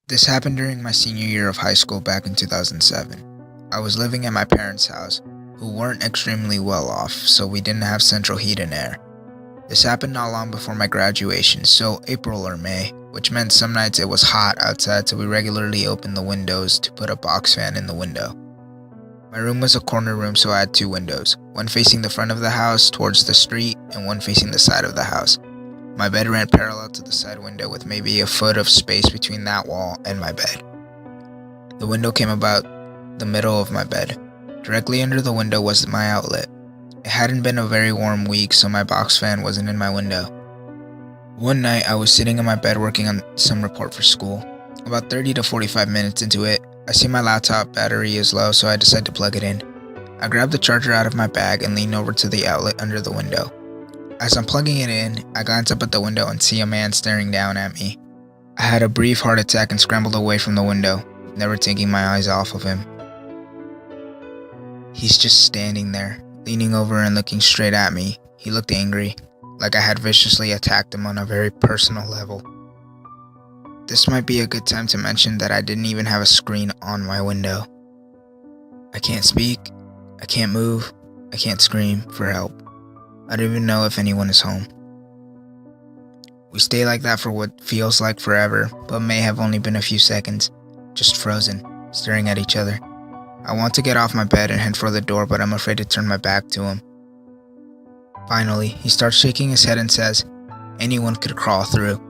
This happened during my senior year of high school back in 2007. I was living at my parents' house, who weren't extremely well off, so we didn't have central heat and air. This happened not long before my graduation, so April or May, which meant some nights it was hot outside, so we regularly opened the windows to put a box fan in the window. My room was a corner room, so I had two windows, one facing the front of the house towards the street and one facing the side of the house. My bed ran parallel to the side window with maybe a foot of space between that wall and my bed. The window came about the middle of my bed. Directly under the window was my outlet. It hadn't been a very warm week, so my box fan wasn't in my window. One night, I was sitting in my bed working on some report for school. About 30 to 45 minutes into it, I see my laptop battery is low, so I decide to plug it in. I grab the charger out of my bag and lean over to the outlet under the window. As I'm plugging it in, I glance up at the window and see a man staring down at me. I had a brief heart attack and scrambled away from the window, never taking my eyes off of him. He's just standing there, leaning over and looking straight at me. He looked angry, like I had viciously attacked him on a very personal level. This might be a good time to mention that I didn't even have a screen on my window. I can't speak, I can't move, I can't scream for help. I don't even know if anyone is home. We stay like that for what feels like forever, but may have only been a few seconds, just frozen, staring at each other. I want to get off my bed and head for the door, but I'm afraid to turn my back to him. Finally, he starts shaking his head and says, "Anyone could crawl through."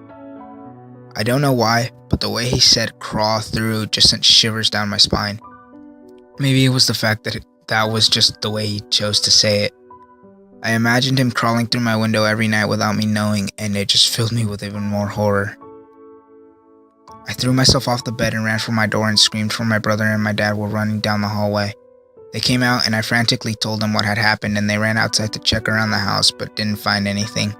I don't know why, but the way he said "crawl through" just sent shivers down my spine. Maybe it was the fact that that was just the way he chose to say it. I imagined him crawling through my window every night without me knowing, and it just filled me with even more horror. I threw myself off the bed and ran for my door and screamed for my brother and my dad were running down the hallway. They came out and I frantically told them what had happened, and they ran outside to check around the house but didn't find anything.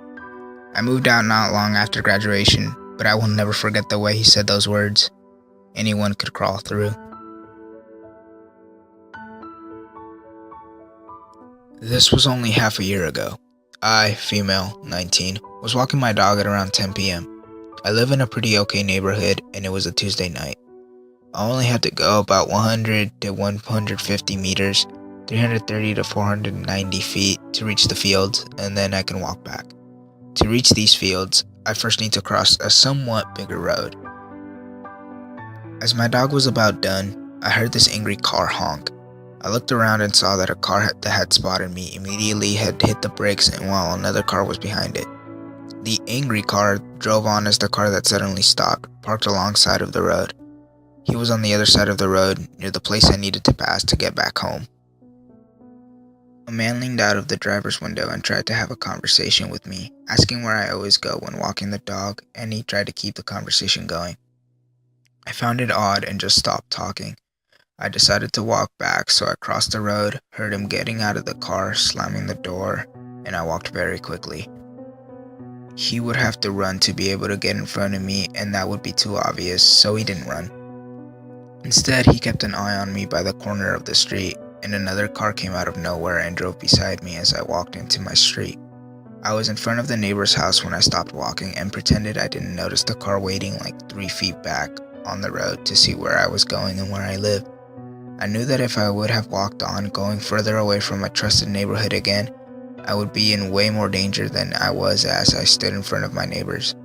I moved out not long after graduation, but I will never forget the way he said those words. Anyone could crawl through. This was only half a year ago. I, female, 19, was walking my dog at around 10 p.m. I live in a pretty okay neighborhood, and it was a Tuesday night. I only had to go about 100 to 150 meters, 330 to 490 feet to reach the fields, and then I can walk back. To reach these fields, I first need to cross a somewhat bigger road. As my dog was about done, I heard this angry car honk. I looked around and saw that a car that had spotted me immediately had hit the brakes, and while another car was behind it. The angry car drove on as the car that suddenly stopped, parked alongside of the road. He was on the other side of the road, near the place I needed to pass to get back home. A man leaned out of the driver's window and tried to have a conversation with me, asking where I always go when walking the dog, and he tried to keep the conversation going. I found it odd and just stopped talking. I decided to walk back, so I crossed the road, heard him getting out of the car, slamming the door, and I walked very quickly. He would have to run to be able to get in front of me, and that would be too obvious, so he didn't run. Instead, he kept an eye on me by the corner of the street, and another car came out of nowhere and drove beside me as I walked into my street. I was in front of the neighbor's house when I stopped walking and pretended I didn't notice the car waiting like 3 feet back on the road to see where I was going and where I live. I knew that if I would have walked on, going further away from my trusted neighborhood again, I would be in way more danger than I was as I stood in front of my neighbors.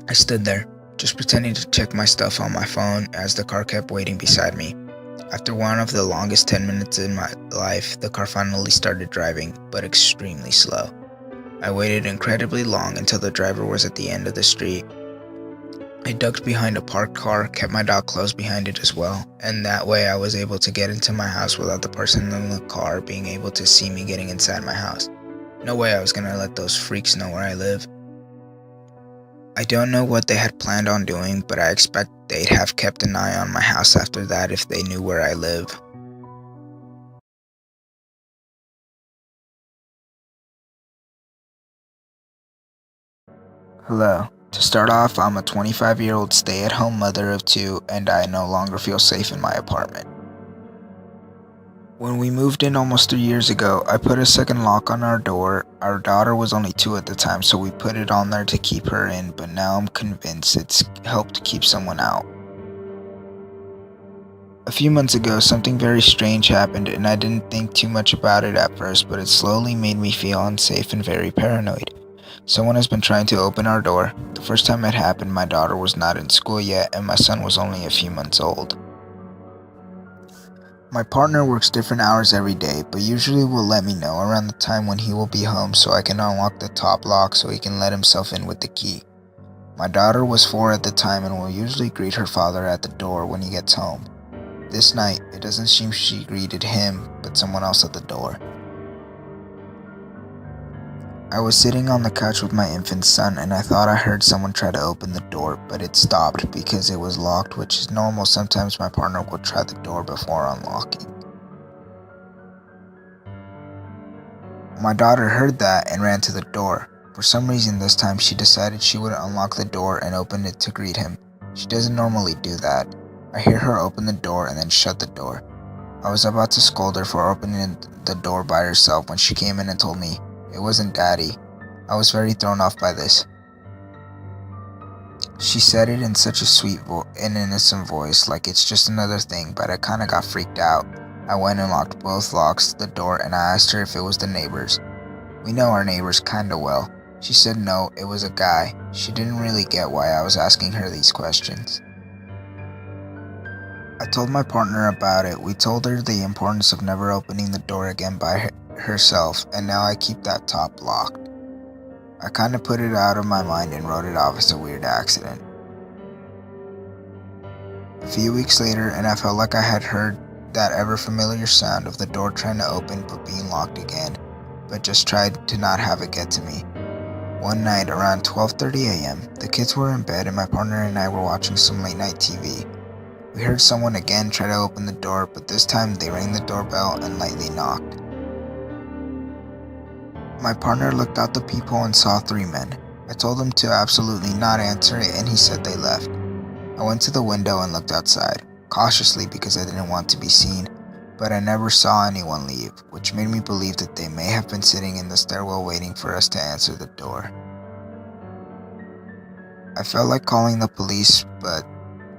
I stood there, just pretending to check my stuff on my phone as the car kept waiting beside me. After one of the longest 10 minutes in my life, the car finally started driving, but extremely slow. I waited incredibly long until the driver was at the end of the street. I ducked behind a parked car, kept my dog close behind it as well, and that way I was able to get into my house without the person in the car being able to see me getting inside my house. No way I was gonna let those freaks know where I live. I don't know what they had planned on doing, but I expect they'd have kept an eye on my house after that if they knew where I live. Hello. To start off, I'm a 25-year-old stay-at-home mother of two, and I no longer feel safe in my apartment. When we moved in almost 3 years ago, I put a second lock on our door. Our daughter was only 2 at the time, so we put it on there to keep her in, but now I'm convinced it's helped keep someone out. A few months ago, something very strange happened, and I didn't think too much about it at first, but it slowly made me feel unsafe and very paranoid. Someone has been trying to open our door. The first time it happened, my daughter was not in school yet, and my son was only a few months old. My partner works different hours every day, but usually will let me know around the time when he will be home so I can unlock the top lock so he can let himself in with the key. My daughter was 4 at the time and will usually greet her father at the door when he gets home. This night, it doesn't seem she greeted him, but someone else at the door. I was sitting on the couch with my infant son and I thought I heard someone try to open the door, but it stopped because it was locked, which is normal. Sometimes my partner would try the door before unlocking. My daughter heard that and ran to the door. For some reason this time she decided she would unlock the door and open it to greet him. She doesn't normally do that. I hear her open the door and then shut the door. I was about to scold her for opening the door by herself when she came in and told me it wasn't Daddy. I was very thrown off by this. She said it in such a sweet and innocent voice, like it's just another thing, but I kinda got freaked out. I went and locked both locks to the door and I asked her if it was the neighbors. We know our neighbors kinda well. She said no, it was a guy. She didn't really get why I was asking her these questions. I told my partner about it. We told her the importance of never opening the door again by herself, and now I keep that top locked. I kinda put it out of my mind and wrote it off as a weird accident. A few weeks later, and I felt like I had heard that ever familiar sound of the door trying to open but being locked again, but just tried to not have it get to me. One night around 12:30 a.m., the kids were in bed and my partner and I were watching some late night TV. We heard someone again try to open the door, but this time they rang the doorbell and lightly knocked. My partner looked out the peephole and saw 3 men. I told him to absolutely not answer it and he said they left. I went to the window and looked outside, cautiously because I didn't want to be seen, but I never saw anyone leave, which made me believe that they may have been sitting in the stairwell waiting for us to answer the door. I felt like calling the police, but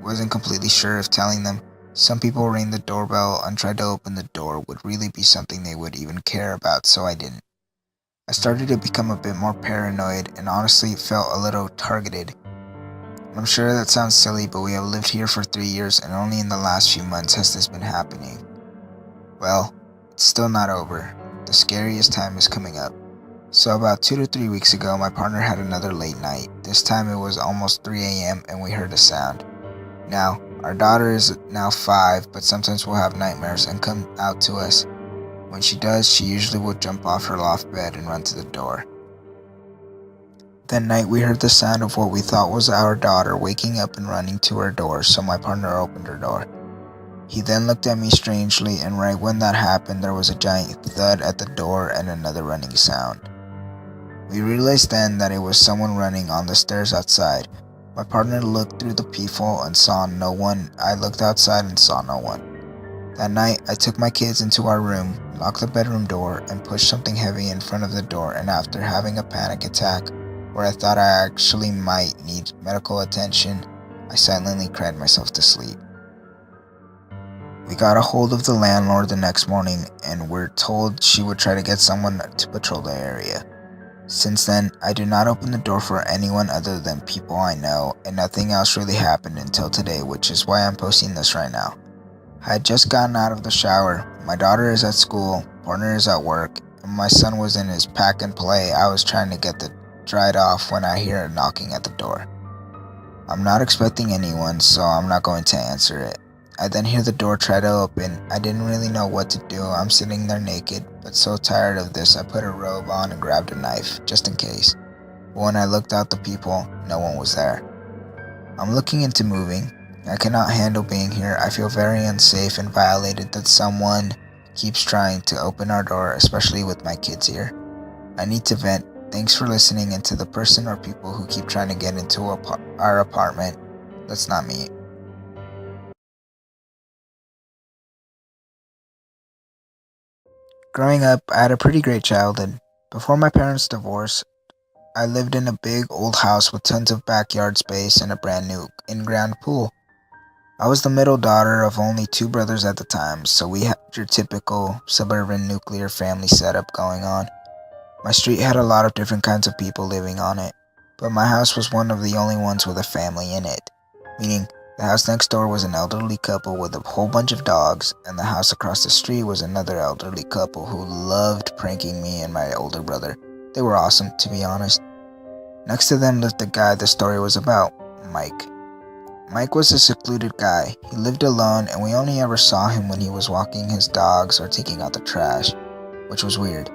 wasn't completely sure if telling them some people rang the doorbell and tried to open the door would really be something they would even care about, so I didn't. I started to become a bit more paranoid and honestly felt a little targeted. I'm sure that sounds silly, but we have lived here for 3 years and only in the last few months has this been happening. Well, it's still not over. The scariest time is coming up. So about 2 to 3 weeks ago, my partner had another late night. This time it was almost 3 a.m. and we heard a sound. Now, our daughter is now 5, but sometimes will have nightmares and come out to us. When she does, she usually will jump off her loft bed and run to the door. That night we heard the sound of what we thought was our daughter waking up and running to her door, so my partner opened her door. He then looked at me strangely, and right when that happened, there was a giant thud at the door and another running sound. We realized then that it was someone running on the stairs outside. My partner looked through the peephole and saw no one. I looked outside and saw no one. That night, I took my kids into our room, locked the bedroom door, and pushed something heavy in front of the door, and after having a panic attack, where I thought I actually might need medical attention, I silently cried myself to sleep. We got a hold of the landlord the next morning, and were told she would try to get someone to patrol the area. Since then, I do not open the door for anyone other than people I know, and nothing else really happened until today, which is why I'm posting this right now. I had just gotten out of the shower, my daughter is at school, partner is at work, and my son was in his pack and play. I was trying to get the dried off when I hear a knocking at the door. I'm not expecting anyone, so I'm not going to answer it. I then hear the door try to open. I didn't really know what to do. I'm sitting there naked, but so tired of this I put a robe on and grabbed a knife, just in case. But when I looked out the peephole, no one was there. I'm looking into moving. I cannot handle being here. I feel very unsafe and violated that someone keeps trying to open our door, especially with my kids here. I need to vent. Thanks for listening, and to the person or people who keep trying to get into our apartment, let's not meet. Growing up, I had a pretty great childhood. Before my parents' divorce, I lived in a big old house with tons of backyard space and a brand new in-ground pool. I was the middle daughter of only two brothers at the time, so we had your typical suburban nuclear family setup going on. My street had a lot of different kinds of people living on it, but my house was one of the only ones with a family in it. Meaning, the house next door was an elderly couple with a whole bunch of dogs, and the house across the street was another elderly couple who loved pranking me and my older brother. They were awesome, to be honest. Next to them lived the guy the story was about, Mike. Mike was a secluded guy. He lived alone, and we only ever saw him when he was walking his dogs or taking out the trash, which was weird.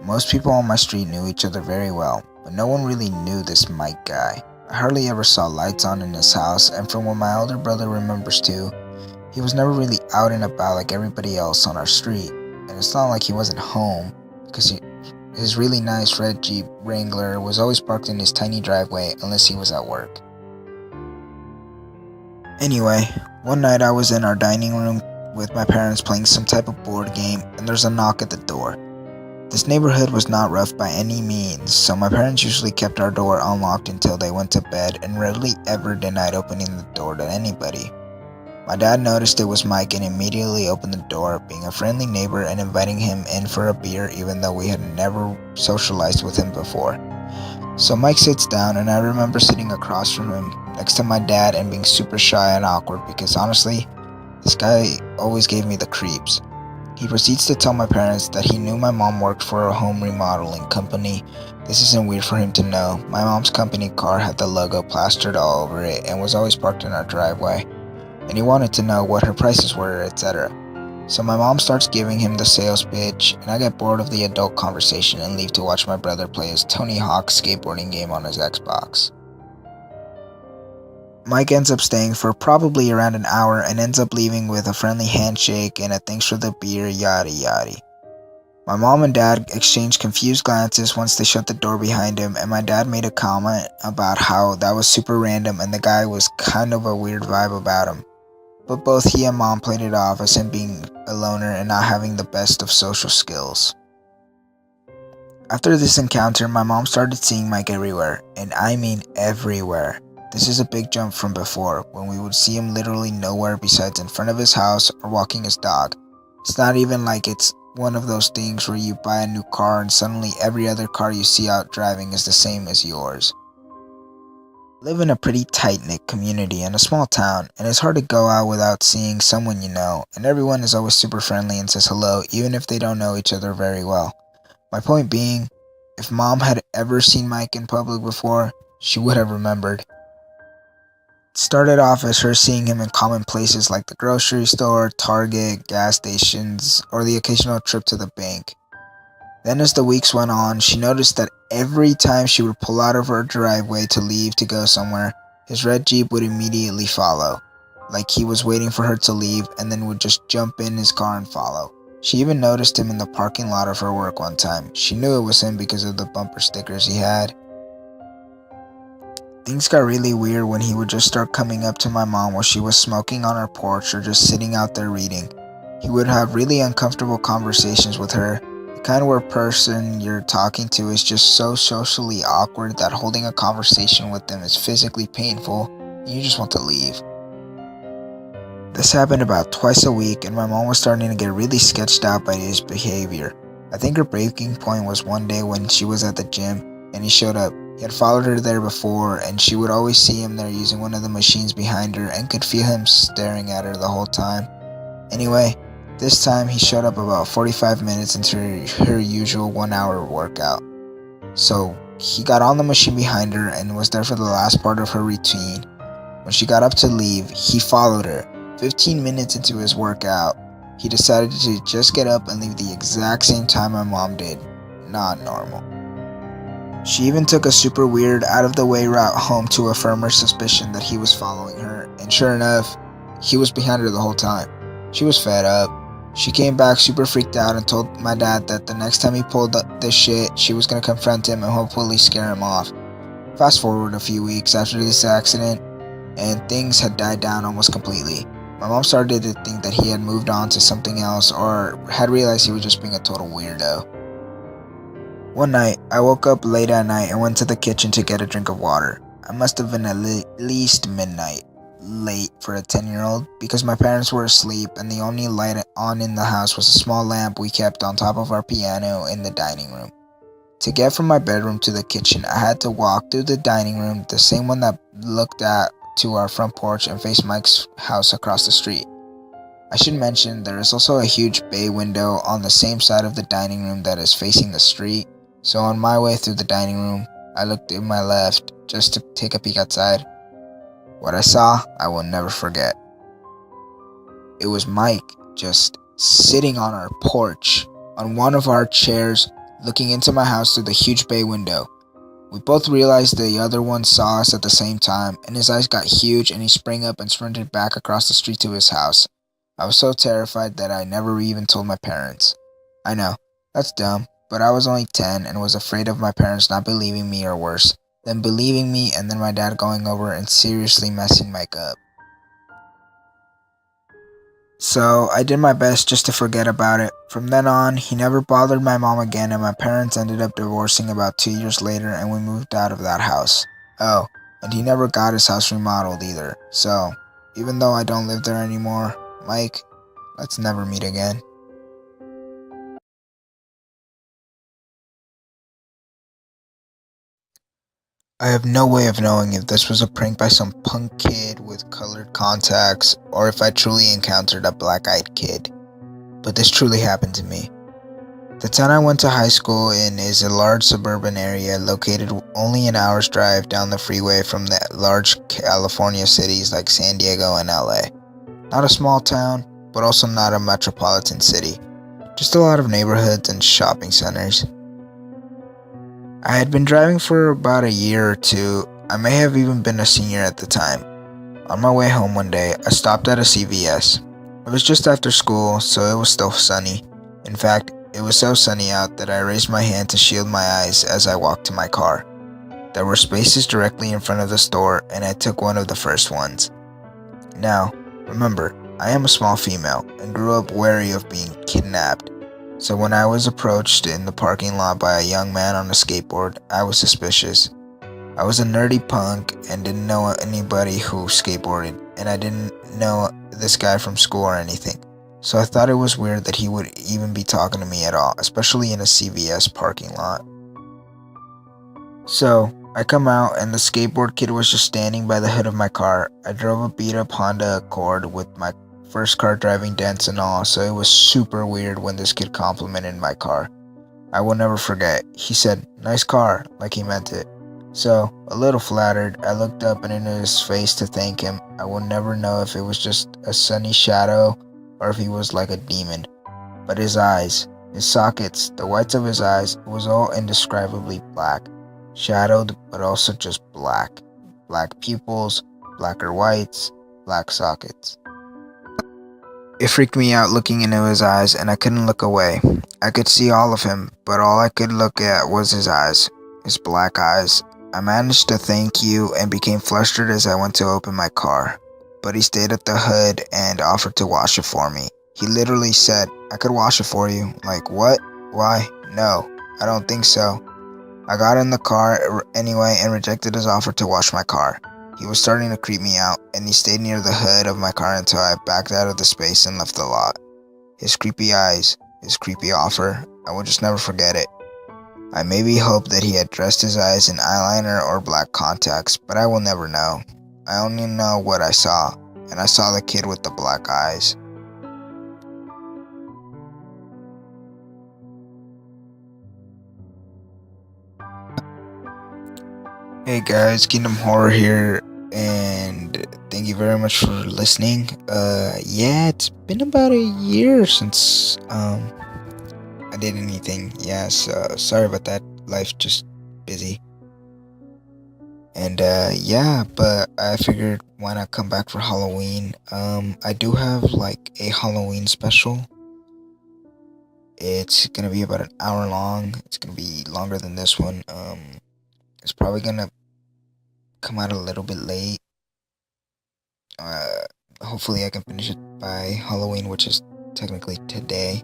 Most people on my street knew each other very well, but no one really knew this Mike guy. I hardly ever saw lights on in his house, and from what my older brother remembers too, he was never really out and about like everybody else on our street. And it's not like he wasn't home, because his really nice red Jeep Wrangler was always parked in his tiny driveway unless he was at work. Anyway, one night I was in our dining room with my parents playing some type of board game, and there's a knock at the door. This neighborhood was not rough by any means, so my parents usually kept our door unlocked until they went to bed and rarely ever denied opening the door to anybody. My dad noticed it was Mike and immediately opened the door, being a friendly neighbor and inviting him in for a beer even though we had never socialized with him before. So Mike sits down, and I remember sitting across from him next to my dad and being super shy and awkward because honestly, this guy always gave me the creeps. He proceeds to tell my parents that he knew my mom worked for a home remodeling company. This isn't weird for him to know. My mom's company car had the logo plastered all over it and was always parked in our driveway. And he wanted to know what her prices were, etc. So my mom starts giving him the sales pitch, and I get bored of the adult conversation and leave to watch my brother play his Tony Hawk skateboarding game on his Xbox. Mike ends up staying for probably around an hour and ends up leaving with a friendly handshake and a thanks for the beer, yada yada. My mom and dad exchanged confused glances once they shut the door behind him, and my dad made a comment about how that was super random and the guy was kind of a weird vibe about him. But both he and mom played it off as him being a loner and not having the best of social skills. After this encounter, my mom started seeing Mike everywhere, and I mean everywhere. This is a big jump from before, when we would see him literally nowhere besides in front of his house or walking his dog. It's not even like it's one of those things where you buy a new car and suddenly every other car you see out driving is the same as yours. I live in a pretty tight-knit community in a small town, and it's hard to go out without seeing someone you know, and everyone is always super friendly and says hello even if they don't know each other very well. My point being, if mom had ever seen Mike in public before, she would have remembered. It started off as her seeing him in common places like the grocery store, Target, gas stations, or the occasional trip to the bank. Then as the weeks went on, she noticed that every time she would pull out of her driveway to leave to go somewhere, his red Jeep would immediately follow, like he was waiting for her to leave and then would just jump in his car and follow. She even noticed him in the parking lot of her work one time. She knew it was him because of the bumper stickers he had. Things got really weird when he would just start coming up to my mom while she was smoking on her porch or just sitting out there reading. He would have really uncomfortable conversations with her, the kind where person you're talking to is just so socially awkward that holding a conversation with them is physically painful and you just want to leave. This happened about twice a week, and my mom was starting to get really sketched out by his behavior. I think her breaking point was one day when she was at the gym and he showed up. He had followed her there before, and she would always see him there using one of the machines behind her and could feel him staring at her the whole time. Anyway, this time he showed up about 45 minutes into her usual 1-hour workout. So he got on the machine behind her and was there for the last part of her routine. When she got up to leave, he followed her. 15 minutes into his workout, he decided to just get up and leave the exact same time my mom did. Not normal. She even took a super weird, out-of-the-way route home to affirm her suspicion that he was following her, and sure enough, he was behind her the whole time. She was fed up. She came back super freaked out and told my dad that the next time he pulled this shit, she was gonna confront him and hopefully scare him off. Fast forward a few weeks after this accident, and things had died down almost completely. My mom started to think that he had moved on to something else or had realized he was just being a total weirdo. One night, I woke up late at night and went to the kitchen to get a drink of water. I must have been at least midnight, late for a 10-year-old, because my parents were asleep and the only light on in the house was a small lamp we kept on top of our piano in the dining room. To get from my bedroom to the kitchen, I had to walk through the dining room, the same one that looked at to our front porch and faced Mike's house across the street. I should mention there is also a huge bay window on the same side of the dining room that is facing the street, so on my way through the dining room, I looked to my left just to take a peek outside. What I saw, I will never forget. It was Mike just sitting on our porch, on one of our chairs, looking into my house through the huge bay window. We both realized the other one saw us at the same time, and his eyes got huge and he sprang up and sprinted back across the street to his house. I was so terrified that I never even told my parents. I know, that's dumb, but I was only 10 and was afraid of my parents not believing me or worse, them believing me and then my dad going over and seriously messing Mike up. So I did my best just to forget about it. From then on, he never bothered my mom again, and my parents ended up divorcing about 2 years later, and we moved out of that house. Oh, and he never got his house remodeled either. So, even though I don't live there anymore, Mike, let's never meet again. I have no way of knowing if this was a prank by some punk kid with colored contacts, or if I truly encountered a black-eyed kid. But this truly happened to me. The town I went to high school in is a large suburban area located only an hour's drive down the freeway from the large California cities like San Diego and LA. Not a small town, but also not a metropolitan city. Just a lot of neighborhoods and shopping centers. I had been driving for about a year or two. I may have even been a senior at the time. On my way home one day, I stopped at a CVS. It was just after school, so it was still sunny. In fact, it was so sunny out that I raised my hand to shield my eyes as I walked to my car. There were spaces directly in front of the store, and I took one of the first ones. Now, remember, I am a small female and grew up wary of being kidnapped. So when I was approached in the parking lot by a young man on a skateboard, I was suspicious. I was a nerdy punk and didn't know anybody who skateboarded, and I didn't know this guy from school or anything. So I thought it was weird that he would even be talking to me at all, especially in a CVS parking lot. So I come out and the skateboard kid was just standing by the hood of my car. I drove a beat up Honda Accord with my first car driving dents and all, so it was super weird when this kid complimented my car. I will never forget. He said, "Nice car," like he meant it. So, a little flattered, I looked up and into his face to thank him. I will never know if it was just a sunny shadow or if he was like a demon. But his eyes, his sockets, the whites of his eyes, it was all indescribably black. Shadowed, but also just black. Black pupils, blacker whites, black sockets. It freaked me out looking into his eyes, and I couldn't look away. I could see all of him, but all I could look at was his eyes, his black eyes. I managed to thank you and became flustered as I went to open my car, but he stayed at the hood and offered to wash it for me. He literally said, "I could wash it for you." Like, what? Why? No, I don't think so. I got in the car anyway and rejected his offer to wash my car. He was starting to creep me out, and he stayed near the hood of my car until I backed out of the space and left the lot. His creepy eyes, his creepy offer, I will just never forget it. I maybe hoped that he had dressed his eyes in eyeliner or black contacts, but I will never know. I only know what I saw, and I saw the kid with the black eyes. Hey guys, Kingdom Horror here, and thank you very much for listening. Yeah, it's been about a year since I did anything. Yeah, so sorry about that. Life just busy. And yeah, but I figured why not come back for Halloween. I do have like a Halloween special. It's gonna be about an hour long. It's gonna be longer than this one. It's probably gonna come out a little bit late. Uh, hopefully I can finish it by Halloween, which is technically today.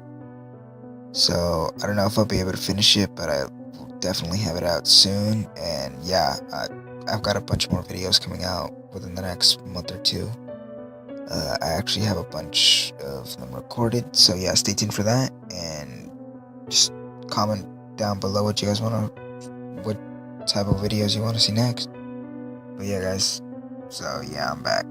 So I don't know if I'll be able to finish it, but I will definitely have it out soon. And yeah, I've got a bunch more videos coming out within the next month or two. I actually have a bunch of them recorded, so yeah, stay tuned for that. And just comment down below what you guys what type of videos you want to see next. But yeah, guys, so yeah, I'm back.